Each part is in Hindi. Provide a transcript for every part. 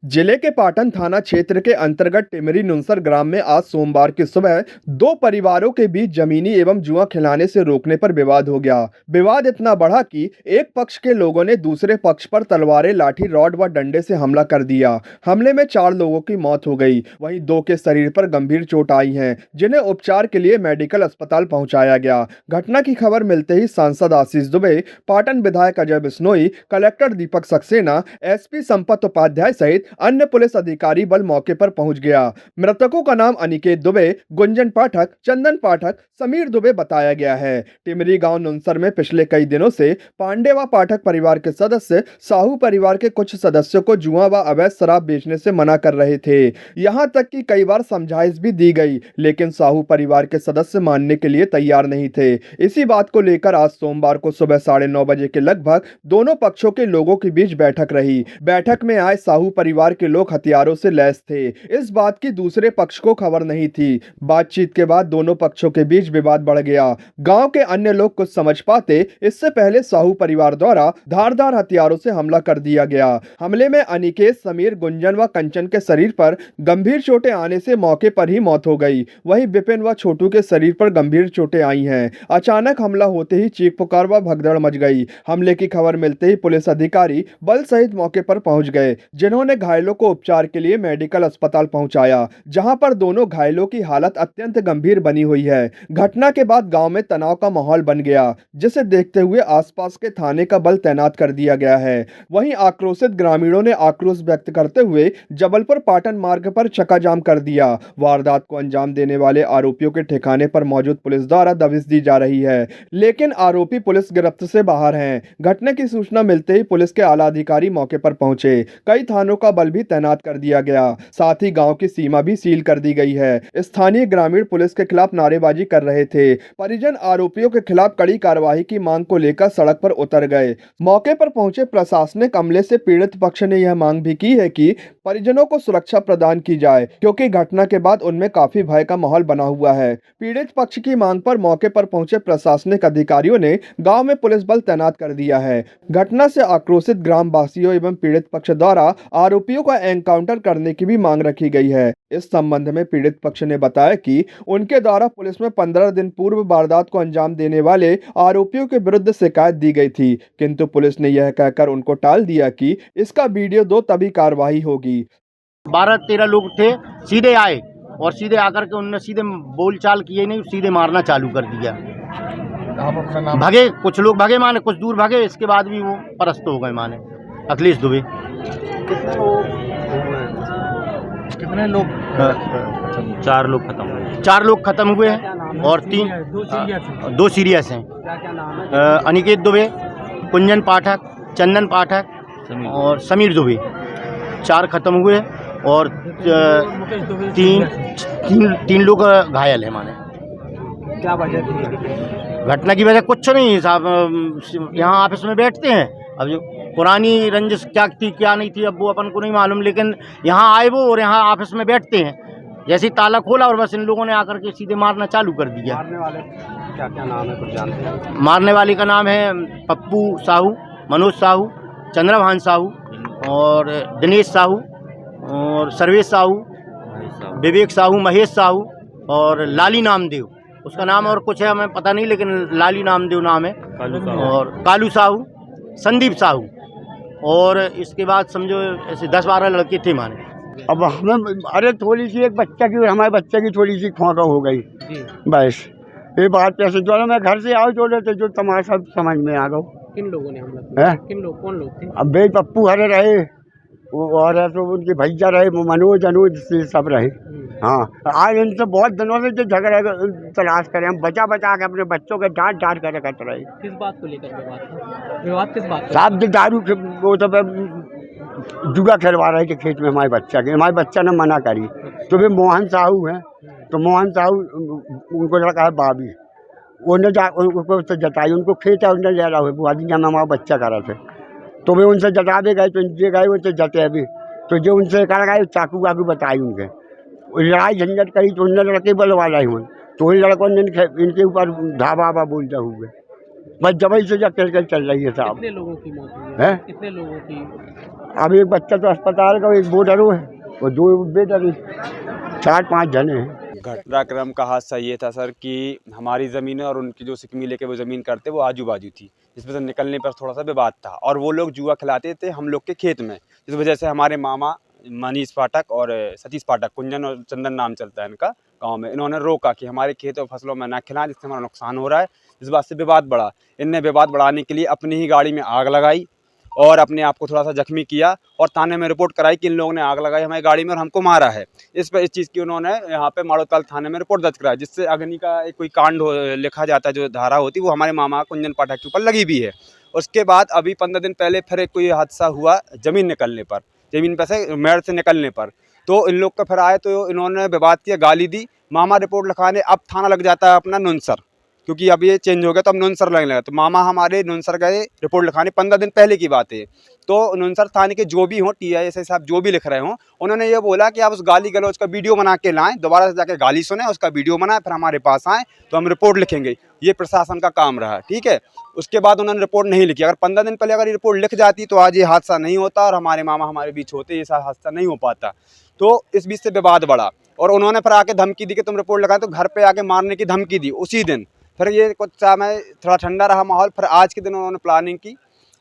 जिले के पाटन थाना क्षेत्र के अंतर्गत टिमरी नुनसर ग्राम में आज सोमवार की सुबह दो परिवारों के बीच जमीनी एवं जुआ खिलाने से रोकने पर विवाद हो गया। विवाद इतना बढ़ा कि एक पक्ष के लोगों ने दूसरे पक्ष पर तलवारें, लाठी, रॉड व डंडे से हमला कर दिया। हमले में 4 लोगों की मौत हो गई, वहीं 2 के शरीर पर गंभीर चोट आई है, जिन्हें उपचार के लिए मेडिकल अस्पताल पहुंचाया गया। घटना की खबर मिलते ही सांसद आशीष दुबे, पाटन विधायक अजय बिश्नोई, कलेक्टर दीपक सक्सेना, एसपी संपत उपाध्याय सहित अन्य पुलिस अधिकारी बल मौके पर पहुंच गया। मृतकों का नाम अनिकेत दुबे, गुंजन पाठक, चंदन पाठक, समीर दुबे बताया गया है। टिमरी गांव नुनसर में पिछले कई दिनों से पांडे व पाठक परिवार के सदस्य साहू परिवार के कुछ सदस्यों को जुआ व अवैध शराब बेचने से मना कर रहे थे। यहां तक कि कई बार समझाइश भी दी गई, लेकिन साहू परिवार के सदस्य मानने के लिए तैयार नहीं थे। इसी बात को लेकर आज सोमवार को सुबह 9:30 बजे के लगभग दोनों पक्षों के लोगों के बीच बैठक रही। बैठक में आए साहू परिवार के लोग हथियारों से लैस थे। इस बात की दूसरे पक्ष को खबर नहीं थी। बातचीत के बाद दोनों पक्षों के बीच विवाद बढ़ गया। गांव के अन्य लोग कुछ समझ पाते इससे पहले साहू परिवार द्वारा धारदार हथियारों से हमला कर दिया गया। हमले में अनिकेत, समीर, गुंजन व कंचन के शरीर पर गंभीर चोटें आने से मौके पर ही मौत हो गई। वहीं विपिन व छोटू के शरीर पर गंभीर चोटें आई हैं। अचानक हमला होते ही चीख पुकार व भगदड़ मच गई। हमले की खबर मिलते ही पुलिस अधिकारी बल सहित मौके पर पहुंच गए, जिन्होंने घायलों को उपचार के लिए मेडिकल अस्पताल पहुंचाया, जहां पर दोनों घायलों की हालत अत्यंत गंभीर बनी हुई है। घटना के बाद गांव में तनाव का माहौल बन गया, जिसे देखते हुए आसपास के थाने का बल तैनात कर दिया गया है। वहीं आक्रोशित ग्रामीणों ने आक्रोश व्यक्त करते हुए जबलपुर पाटन मार्ग पर चक्काजाम कर दिया। वारदात को अंजाम देने वाले आरोपियों के ठिकाने पर मौजूद पुलिस द्वारा दबिश दी जा रही है, लेकिन आरोपी पुलिस गिरफ्त से बाहर हैं। घटना की सूचना मिलते ही पुलिस के आला अधिकारी मौके पर पहुंचे। कई थानों का बल भी तैनात कर दिया गया, साथ ही गांव की सीमा भी सील कर दी गई है। स्थानीय ग्रामीण पुलिस के खिलाफ नारेबाजी कर रहे थे। परिजन आरोपियों के खिलाफ कड़ी कार्रवाई की मांग को लेकर सड़क पर उतर गए। मौके पर पहुंचे प्रशासनिक अमले से पीड़ित पक्ष ने यह मांग भी की है कि परिजनों को सुरक्षा प्रदान की जाए, क्योंकि घटना के बाद उनमें काफी भय का माहौल बना हुआ है। पीड़ित पक्ष की मांग पर मौके पर पहुंचे प्रशासनिक अधिकारियों ने गांव में पुलिस बल तैनात कर दिया है। घटना से आक्रोशित ग्रामवासियों एवं पीड़ित पक्ष द्वारा आरोपियों का एनकाउंटर करने की भी मांग रखी गई है। इस संबंध में पीड़ित पक्ष ने बताया कि उनके द्वारा पुलिस में 15 दिन पूर्व वारदात को अंजाम देने वाले आरोपियों के विरुद्ध शिकायत दी गई थी, किंतु पुलिस ने यह कहकर उनको टाल दिया कि इसका वीडियो दो तभी कार्रवाई होगी। 12-13 लोग थे, सीधे आए और सीधे आकर के उन्होंने सीधे बोलचाल किए नहीं, सीधे मारना चालू कर दिया। भागे, कुछ लोग भागे माने, कुछ दूर भागे, इसके बाद भी वो परस्त हो गए माने। अखिलेश दुबे। कितने लोग? 4 लोग खत्म हुए। 4 लोग खत्म हुए हैं और 2 सीरियस हैं। अनिकेत दुबे, कुंजन पाठक, चंदन पाठक और समीर दुबे, 4 खत्म हुए और 3 लोग घायल हैं माने। क्या वजह थी? घटना की वजह कुछ नहीं साहब, यहाँ ऑफिस में बैठते हैं। अब जो पुरानी रंजिश क्या थी क्या नहीं थी अब वो अपन को नहीं मालूम, लेकिन यहाँ आए वो और यहाँ ऑफिस में बैठते हैं। जैसे ही ताला खोला और बस इन लोगों ने आकर के सीधे मारना चालू कर दिया। मारने वाले क्या क्या नाम है, कुछ जानते हैं? मारने वाले का नाम है पप्पू साहू, मनोज साहू, चंद्रभान साहू और दिनेश साहू और सर्वेश साहू, विवेक साहू, महेश साहू और लाली नामदेव। उसका नाम और कुछ है हमें पता नहीं, लेकिन लाली नामदेव नाम है। और कालू साहू, संदीप साहू और इसके बाद समझो ऐसे 10-12 लड़के थे माने। अब हमें अरे थोड़ी सी एक बच्चा की, हमारे बच्चे की थोड़ी सी खोंका हो गई, बस ये बात कैसे जो मैं घर से आओ जो लेते जो तमाशा समझ में आ गया। किन लोगों ने हमला किया? किन लोग, कौन लोग थे? अब बे पप्पू हरे रहे और तो उनके भैया रहे, मनोज अनुज से सब रहे। हाँ, आज इनसे बहुत दिनों से जो झगड़ा तलाश करें, हम बचा बचा के अपने बच्चों के डांट डांट कर रखते रहे। किस बात को लेकर विवाद था? विवाद किस बात? साहब जो दारू से वो सब जुआ खेलवा रहे थे खेत में हमारे बच्चा के, हमारे बच्चा ने मना करी। तो वे मोहन साहू हैं, तो मोहन साहू उनको लड़का है बाबी, उन्होंने उनको जताई, उनको खेत है उन्होंने ले रहा हुआ वो आदमी जहाँ हमारा बच्चा करा थे, तो वे उनसे जतावे गए, तो इनसे गए उनसे जते अभी, तो जो उनसे कर गए चाकू वाकू बताई उनके, लड़ाई झंझट करी तो उनने लड़के बुलवा रहे हुए, तो उन लड़कों ने इनके ऊपर धावा वाबा बोलते हुए बस जबई से जब क्रिकेट चल रही है साहब। कितने लोगों की मौत हुई है? कितने लोगों की? अब एक बच्चा तो अस्पताल का, एक बोडरो है और 2 बेटर, 4-5 जने हैं। घटनाक्रम का हादसा ये था सर कि हमारी ज़मीन और उनकी जो सिकमी लेके वो ज़मीन करते वो आजू बाजू थी, जिसमें से निकलने पर थोड़ा सा विवाद था और वो लोग जुआ खिलाते थे हम लोग के खेत में, जिस वजह से हमारे मामा मनीष पाठक और सतीश पाठक, कुंजन और चंदन नाम चलता है इनका गांव में, इन्होंने रोका कि हमारे खेत और फसलों में ना खिलाएं, जिससे हमारा नुकसान हो रहा है। इस बात से विवाद बढ़ा। इनने विवाद बढ़ाने के लिए अपनी ही गाड़ी में आग लगाई और अपने आप को थोड़ा सा जख्मी किया और थाने में रिपोर्ट कराई कि इन लोगों ने आग लगाई हमारी गाड़ी में और हमको मारा है। इस चीज़ की उन्होंने यहाँ पे माड़ोताल थाने में रिपोर्ट दर्ज कराई, जिससे अग्नि का एक कोई कांड लिखा जाता है, जो धारा होती है वो हमारे मामा कुंजन पाठक के ऊपर लगी भी है। उसके बाद अभी 15 दिन पहले फिर एक कोई हादसा हुआ ज़मीन निकलने पर, ज़मीन पर से मेड़ से निकलने पर, तो इन लोग का फिर आए तो इन्होंने विवाद किया, गाली दी। मामा रिपोर्ट लिखाने अब थाना लग जाता है अपना नुनसर, क्योंकि अब ये चेंज हो गया तो अब नुनसर लगने लगा। तो मामा हमारे नुनसर गए रिपोर्ट लिखाने, 15 दिन पहले की बात है। तो नुनसर थाने के जो भी हों, TIS साहब जो भी लिख रहे हों, उन्होंने ये बोला कि आप उस गाली गलौज का वीडियो बना के लाएं, दोबारा से जाके गाली सुने, उसका वीडियो बनाएं, फिर हमारे पास आएँ तो हम रिपोर्ट लिखेंगे। ये प्रशासन का काम रहा, ठीक है। उसके बाद उन्होंने रिपोर्ट नहीं लिखी। अगर 15 दिन पहले अगर ये रिपोर्ट लिख जाती तो आज ये हादसा नहीं होता और हमारे मामा हमारे बीच होते, ये हादसा नहीं हो पाता। तो इस बीच से विवाद बढ़ा और उन्होंने फिर आके धमकी दी कि तुम रिपोर्ट लगाएं, तो घर पे आके मारने की धमकी दी उसी दिन। फिर ये कुछ समय थोड़ा ठंडा रहा माहौल, फिर आज के दिन उन्होंने प्लानिंग की।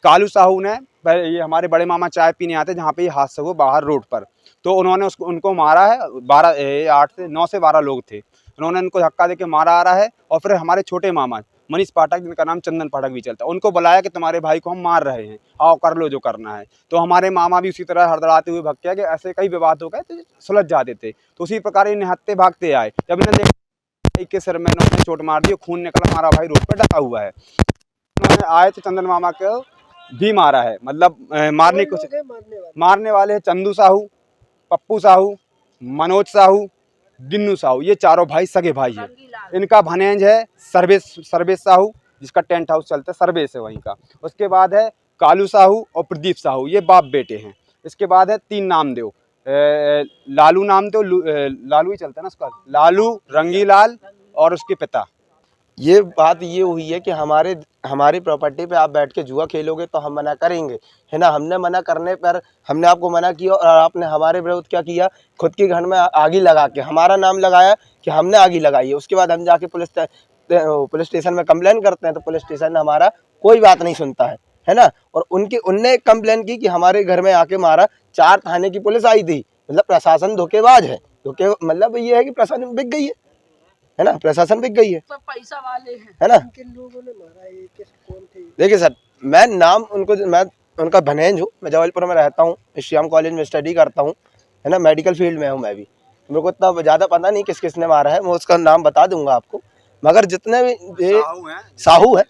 कालू साहू ने, ये हमारे बड़े मामा चाय पीने आते जहाँ पे ये हादसा हुआ बाहर रोड पर, तो उन्होंने उनको मारा है। 9 से 12 लोग थे, उन्होंने उनको धक्का दे के मारा आ रहा है। और फिर हमारे छोटे मामा मनीष पाठक, जिनका नाम चंदन पाठक भी चलता है, उनको बुलाया कि तुम्हारे भाई को हम मार रहे हैं, आओ कर लो जो करना है। तो हमारे मामा भी उसी तरह हड़बड़ाते हुए भाग गया कि ऐसे कई विवाद हो गए तो सुलझ जाते थे। तो उसी प्रकार ये निहत्ते भागते आए। जब इन्होंने देखा के सिर में इन्होंने चोट मार दी, खून निकला, हमारा भाई रोड पर डटा हुआ है। उन्होंने आए तो चंदन मामा को भी मारा है, मतलब मारने वाले हैं चंदू साहू, पप्पू साहू, मनोज साहू, दिन्नू साहू, ये चारों भाई सगे भाई हैं। इनका भनेंज है सर्वेश साहू, जिसका टेंट हाउस चलता है, सर्वेश है वहीं का। उसके बाद है कालू साहू और प्रदीप साहू, ये बाप बेटे हैं। इसके बाद है 3 नामदेव, लालू नामदेव, लालू ही चलता है ना उसका, लालू, रंगीलाल और उसके पिता। ये बात ये हुई है कि हमारी प्रॉपर्टी पे आप बैठ के जुआ खेलोगे तो हम मना करेंगे, है ना। हमने मना करने पर हमने आपको मना किया और आपने हमारे विरुद्ध क्या किया, खुद के घर में आगी लगा के हमारा नाम लगाया कि हमने आगी लगाई है। उसके बाद हम जाके पुलिस स्टेशन में कंप्लेन करते हैं तो पुलिस स्टेशन हमारा कोई बात नहीं सुनता है ना। और उनने कंप्लेन की कि हमारे घर में आके मारा। 4 थाने की पुलिस आई थी। मतलब प्रशासन धोखेबाज है। मतलब ये है कि प्रशासन बिक गई है ना, प्रशासन बिक गई है, सब पैसा वाले हैं, है ना। किन लोगों ने मारा है, कौन थे? देखिए सर, मैं उनका भनेंज हूँ, मैं जबलपुर में रहता हूँ, श्याम कॉलेज में स्टडी करता हूँ, है ना, मेडिकल फील्ड में हूँ मैं भी। मेरे को इतना ज़्यादा पता नहीं किसने मारा है, मैं उसका नाम बता दूंगा आपको। मगर जितने भी साहू है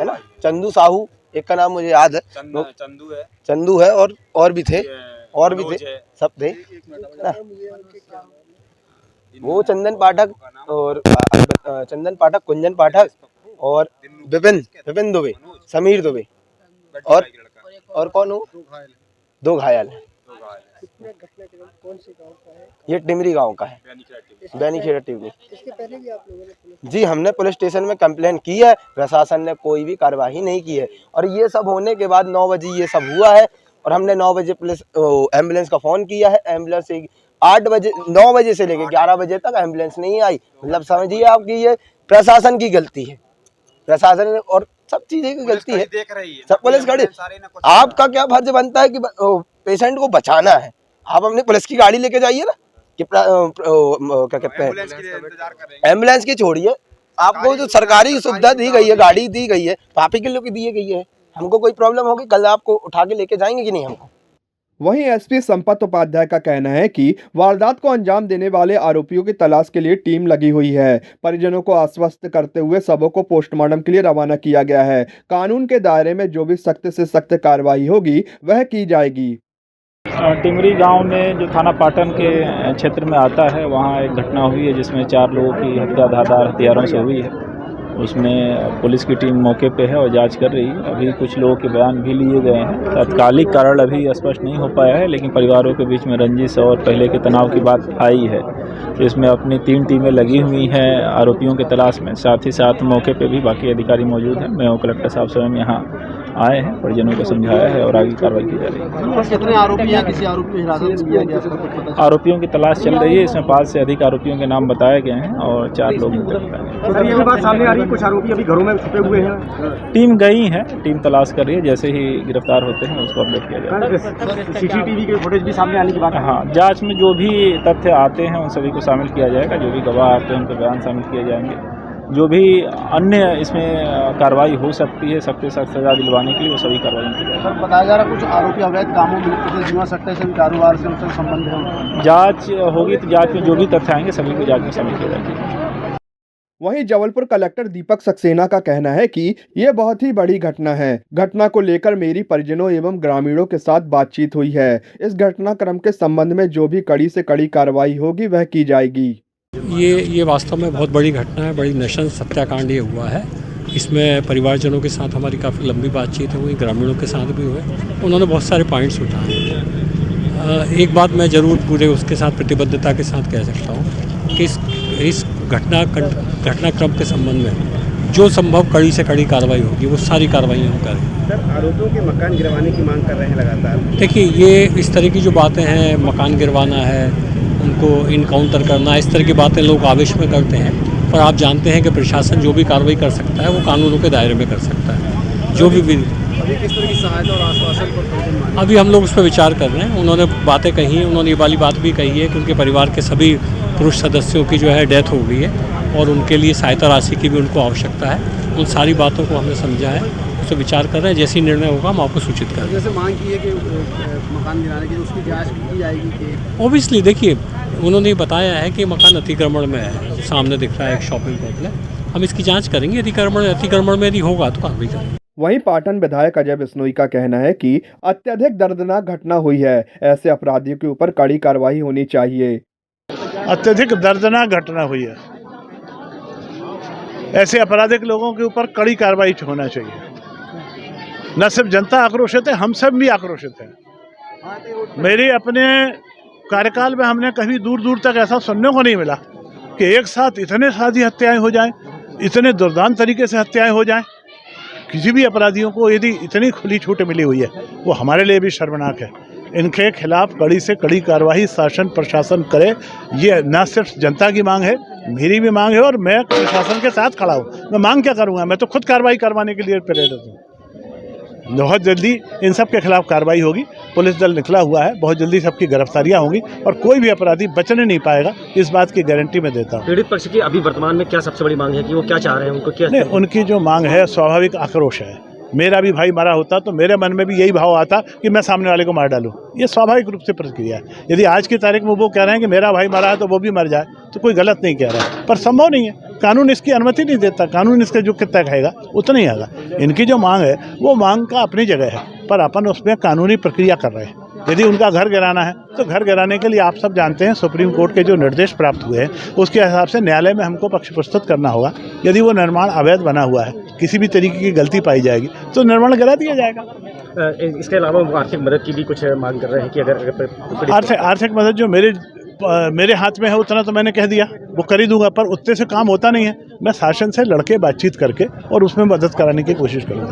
ना, चंदू साहू, एक का नाम मुझे याद है, चंदू है और भी थे, सब थे ना। वो चंदन पाठक और कुंजन पाठक और विपिन दुबे, समीर दुबे और कौन हो, 2 घायल है। ये टिमरी गांव का है, बैनीखेड़ा टिमरी। इसके पहले भी आप लोगों ने जी, हमने पुलिस स्टेशन में कंप्लेन की है, प्रशासन ने कोई भी कार्रवाई नहीं की है। और ये सब होने के बाद 9 बजे ये सब हुआ है और हमने 9 बजे एम्बुलेंस का फ़ोन किया है। एम्बुलेंस 9 बजे से लेकर 11 बजे तक एम्बुलेंस नहीं आई। मतलब समझिए आपकी ये प्रशासन की गलती है, प्रशासन और सब चीजें की गलती है, सब पुलिस खड़ी। आपका क्या फर्ज बनता है कि पेशेंट को बचाना है, आप अपनी पुलिस की गाड़ी लेके जाइए ना, कि क्या कहते हैं, एम्बुलेंस की छोड़िए, आपको जो सरकारी सुविधा दी गई है, गाड़ी दी गई है, तो आप ही के लोग की दी गई है। हमको कोई प्रॉब्लम होगी, कल आपको उठा के लेके जाएंगे कि नहीं हमको। वहीं एसपी संपत उपाध्याय का कहना है कि वारदात को अंजाम देने वाले आरोपियों की तलाश के लिए टीम लगी हुई है। परिजनों को आश्वस्त करते हुए शवों को पोस्टमार्टम के लिए रवाना किया गया है। कानून के दायरे में जो भी सख्त से सख्त कार्रवाई होगी वह की जाएगी। टिमरी गांव में जो थाना पाटन के क्षेत्र में आता है, वहां एक घटना हुई है जिसमें 4 लोगों की हत्या धारदार हथियारों से हुई है। उसमें पुलिस की टीम मौके पे है और जांच कर रही है। अभी कुछ लोगों के बयान भी लिए गए हैं। तात्कालिक कारण अभी स्पष्ट नहीं हो पाया है, लेकिन परिवारों के बीच में रंजिश और पहले के तनाव की बात आई है। तो इसमें अपनी 3 टीमें लगी हुई हैं आरोपियों के तलाश में। साथ ही साथ मौके पे भी बाकी अधिकारी मौजूद हैं। मैं कलेक्टर साहब स्वयं यहाँ आए हैं, परिजनों को समझाया है और आगे कार्रवाई की जा रही है। कितने आरोपी हैं, किसी आरोपी को हिरासत में लिया गया, इसका कुछ पता आरोपियों की तलाश चल रही है। इसमें 5 से अधिक आरोपियों के नाम बताए गए हैं और 4 लोग गिरफ्तार हैं। सर, ये भी बात सामने आ रही है, कुछ आरोपी अभी घरों में छुपे हुए हैं। टीम गई है, टीम तलाश कर रही है, जैसे ही गिरफ्तार होते हैं उसको अपडेट किया जाएगा। सीसीटीवी के फुटेज भी सामने आने की बात है। हाँ, जांच में जो भी तथ्य आते हैं उन सभी को शामिल किया जाएगा। जो भी गवाह आते हैं उनके बयान शामिल किए जाएंगे। जो भी अन्य इसमें कार्रवाई हो सकती है सख्त से सख्त सजा दिलवाने के लिए, वो सभी कार्रवाई की जाएगी। सर, बताया जा रहा है कुछ आरोपी अवैध कामों में जुआ सट्टे से भी कारोबार से उनसे संबंध है। जांच होगी तो जांच में जो भी तथ्य आएंगे सभी को जांच में शामिल किया जाएगा। वहीं जबलपुर कलेक्टर दीपक सक्सेना का कहना है कि ये बहुत ही बड़ी घटना है। घटना को लेकर मेरी परिजनों एवं ग्रामीणों के साथ बातचीत हुई है। इस घटनाक्रम के संबंध में जो भी कड़ी से कड़ी कार्रवाई होगी वह की जाएगी। ये वास्तव में बहुत बड़ी घटना है, बड़ी नृशंस हत्याकांड ये हुआ है। इसमें परिवारजनों के साथ हमारी काफ़ी लंबी बातचीत हुई, ग्रामीणों के साथ भी हुए। उन्होंने बहुत सारे पॉइंट्स उठाए। एक बात मैं ज़रूर पूरे उसके साथ प्रतिबद्धता के साथ कह सकता हूँ कि इस घटनाक्रम के संबंध में जो संभव कड़ी से कड़ी कार्रवाई होगी वो सारी कार्रवाई हम करेंगे। सर, आरोपियों के मकान गिरवाने की मांग कर रहे हैं लगातार। देखिए, ये इस तरह की जो बातें हैं, मकान गिरवाना है, उनको इनकाउंटर करना, इस तरह की बातें लोग आवेश में करते हैं। पर आप जानते हैं कि प्रशासन जो भी कार्रवाई कर सकता है वो कानूनों के दायरे में कर सकता है। जो भी अभी किस तरह की सहायता और आश्वासन पर अभी हम लोग उस पर विचार कर रहे हैं। उन्होंने बातें कही हैं, उन्होंने ये वाली बात भी कही है कि उनके परिवार के सभी पुरुष सदस्यों की जो है डेथ हो गई है और उनके लिए सहायता राशि की भी उनको आवश्यकता है। उन सारी बातों को हमने समझा है, उस पर विचार कर रहे हैं। जैसे ही निर्णय होगा हम आपको सूचित करेंगे। जैसे मांग की है कि मकान गिराने की, उसकी जांच की जाएगी कि ओबियसली देखिए, उन्होंने बताया है कि मकान अतिक्रमण में है, सामने दिख रहा है एक शॉपिंग कॉम्प्लेक्स। हम इसकी जांच करेंगे। अतिक्रमण में यदि होगा तो कार्रवाई करेंगे। वहीं पाटन विधायक अजय बिश्नोई का कहना है कि अत्यधिक दर्दनाक घटना हुई है। ऐसे अपराधियों के ऊपर कड़ी कार्रवाई होनी चाहिए। अत्यधिक दर्दनाक घटना हुई है। ऐसे आपराधिक लोगों के ऊपर कड़ी कार्रवाई होना चाहिए। न सिर्फ जनता आक्रोशित है, हम सब भी आक्रोशित हैं। मेरे अपने कार्यकाल में हमने कभी दूर दूर तक ऐसा सुनने को नहीं मिला कि एक साथ इतने सारी हत्याएं हो जाएं, इतने दुर्दांत तरीके से हत्याएं हो जाएं। किसी भी अपराधियों को यदि इतनी खुली छूट मिली हुई है वो हमारे लिए भी शर्मनाक है। इनके खिलाफ कड़ी से कड़ी कार्रवाई शासन प्रशासन करे। ये न सिर्फ जनता की मांग है, मेरी भी मांग है और मैं प्रशासन के साथ खड़ा हूँ। मैं मांग क्या करूँगा, मैं तो खुद कार्रवाई करवाने के लिए प्रेरित हूँ। बहुत जल्दी इन सब के खिलाफ कार्रवाई होगी। पुलिस दल निकला हुआ है, बहुत जल्दी सबकी गिरफ्तारियां होंगी और कोई भी अपराधी बचने नहीं पाएगा, इस बात की गारंटी मैं देता हूँ। पीड़ित पक्ष की अभी वर्तमान में क्या सबसे बड़ी मांग है कि वो क्या चाह रहे हैं, उनको क्या? नहीं, उनकी जो मांग है स्वाभाविक आक्रोश है। मेरा भी भाई मरा होता तो मेरे मन में भी यही भाव आता कि मैं सामने वाले को मार डालूं। ये स्वाभाविक रूप से प्रतिक्रिया है। यदि आज की तारीख में वो कह रहे हैं कि मेरा भाई मरा है तो वो भी मर जाए तो कोई गलत नहीं कह रहा है, पर संभव नहीं है। कानून इसकी अनुमति नहीं देता। कानून इसका जो कितना कहेगा उतना ही आएगा। इनकी जो मांग है वो मांग का अपनी जगह है, पर अपन उसमें कानूनी प्रक्रिया कर रहे हैं। यदि उनका घर गिराना है तो घर गिराने के लिए आप सब जानते हैं सुप्रीम कोर्ट के जो निर्देश प्राप्त हुए हैं उसके हिसाब से न्यायालय में हमको पक्ष प्रस्तुत करना होगा। यदि वो निर्माण अवैध बना हुआ है, किसी भी तरीके की गलती पाई जाएगी तो निर्माण गिरा दिया जाएगा। इसके अलावा वो आर्थिक मदद की भी कुछ मांग कर रहे हैं कि अगर आर्थिक मदद जो मेरे हाथ में है उतना तो मैंने कह दिया, वो कर ही दूंगा, पर उतने से काम होता नहीं है। मैं शासन से लड़के बातचीत करके और उसमें मदद कराने की कोशिश करूँगा।